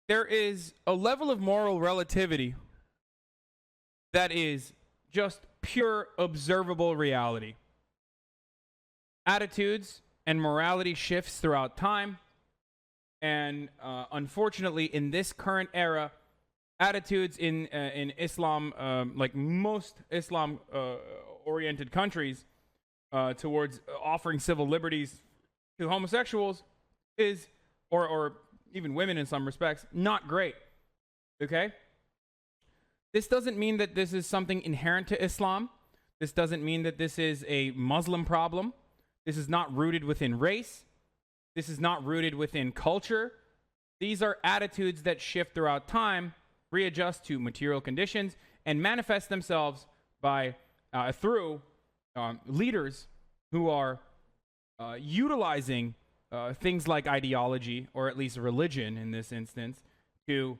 there is a level of moral relativity that is just pure observable reality. Attitudes and morality shifts throughout time, and unfortunately, in this current era, attitudes in Islam, like most Islam-oriented countries, towards offering civil liberties to homosexuals is, or even women in some respects, not great. Okay? This doesn't mean that this is something inherent to Islam. This doesn't mean that this is a Muslim problem. This is not rooted within race. This is not rooted within culture. These are attitudes that shift throughout time, readjust to material conditions, and manifest themselves by through leaders who are utilizing things like ideology, or at least religion in this instance, to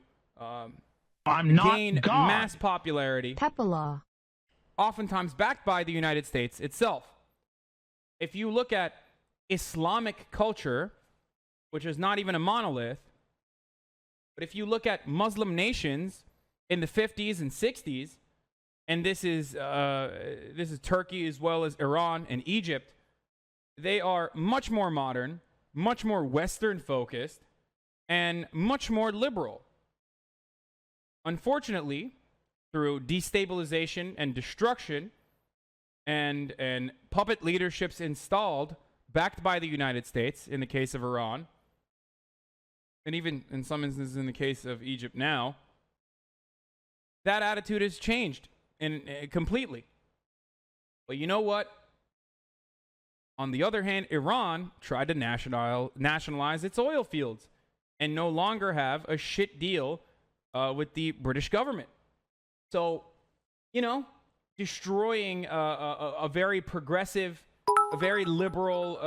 gain mass popularity, oftentimes backed by the United States itself. If you look at Islamic culture, which is not even a monolith, but if you look at Muslim nations in the 50s and 60s, and this is Turkey as well as Iran and Egypt, they are much more modern, much more Western focused, and much more liberal. Unfortunately, through destabilization and destruction and puppet leaderships installed, backed by the United States in the case of Iran, and even in some instances in the case of Egypt now, that attitude has changed completely. But you know what? On the other hand, Iran tried to nationalize its oil fields and no longer have a shit deal with the British government. So, you know, destroying a very progressive, a very liberal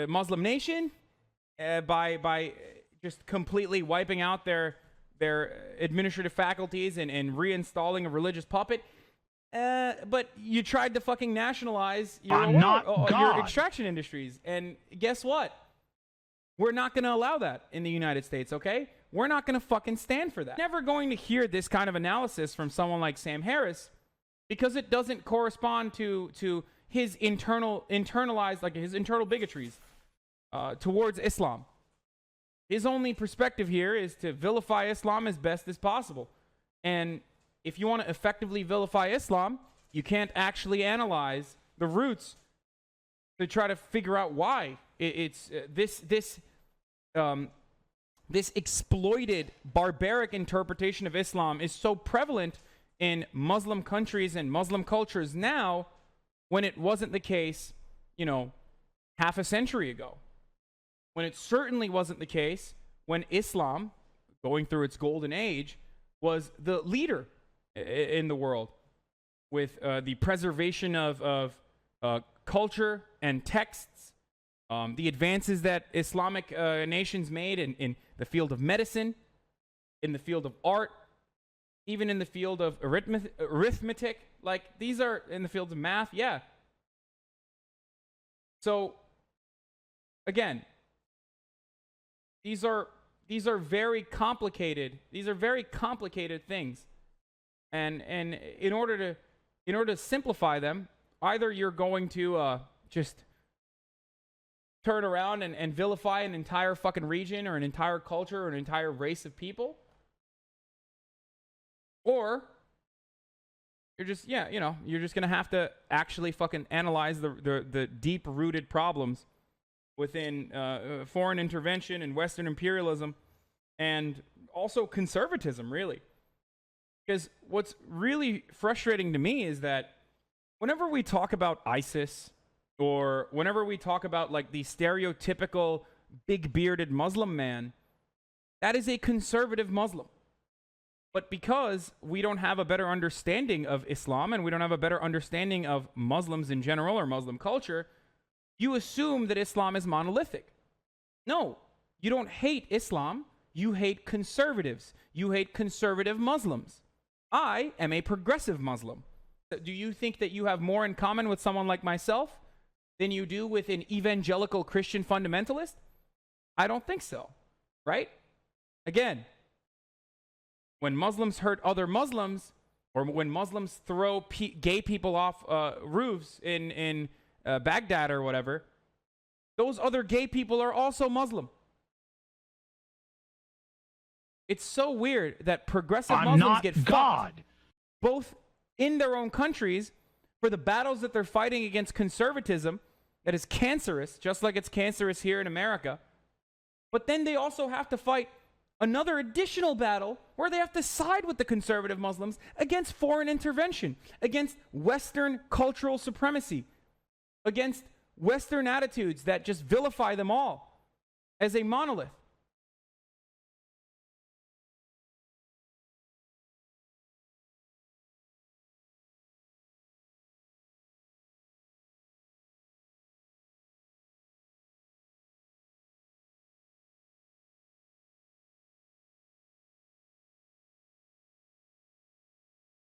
Muslim nation by just completely wiping out their administrative faculties and reinstalling a religious puppet. But you tried to fucking nationalize your extraction industries. And guess what? We're not going to allow that in the United States, okay? We're not going to fucking stand for that. Never going to hear this kind of analysis from someone like Sam Harris, because it doesn't correspond to his internalized, like his internal bigotries towards Islam. His only perspective here is to vilify Islam as best as possible. And if you want to effectively vilify Islam, you can't actually analyze the roots to try to figure out why this exploited, barbaric interpretation of Islam is so prevalent in Muslim countries and Muslim cultures now, when it wasn't the case, you know, half a century ago. When it certainly wasn't the case when Islam, going through its golden age, was the leader in the world with the preservation of culture and texts, the advances that Islamic nations made in the field of medicine, in the field of art, even in the field of arithmetic. Like, these are in the fields of math, yeah. So, again, these are very complicated. These are very complicated things, and in order to simplify them, either you're going to just turn around and vilify an entire fucking region or an entire culture or an entire race of people, or you're just you're just gonna have to actually fucking analyze the deep-rooted problems within foreign intervention and Western imperialism, and also conservatism, really. Because what's really frustrating to me is that whenever we talk about ISIS, or whenever we talk about like the stereotypical big-bearded Muslim man, that is a conservative Muslim. But because we don't have a better understanding of Islam, and we don't have a better understanding of Muslims in general or Muslim culture, you assume that Islam is monolithic. No, you don't hate Islam. You hate conservatives. You hate conservative Muslims. I am a progressive Muslim. Do you think that you have more in common with someone like myself than you do with an evangelical Christian fundamentalist? I don't think so, right? Again, when Muslims hurt other Muslims, or when Muslims throw gay people off roofs in Baghdad or whatever, those other gay people are also Muslim. It's so weird that progressive Muslims get fucked both in their own countries for the battles that they're fighting against conservatism that is cancerous, just like it's cancerous here in America. But then they also have to fight another additional battle where they have to side with the conservative Muslims against foreign intervention, against Western cultural supremacy, against Western attitudes that just vilify them all as a monolith.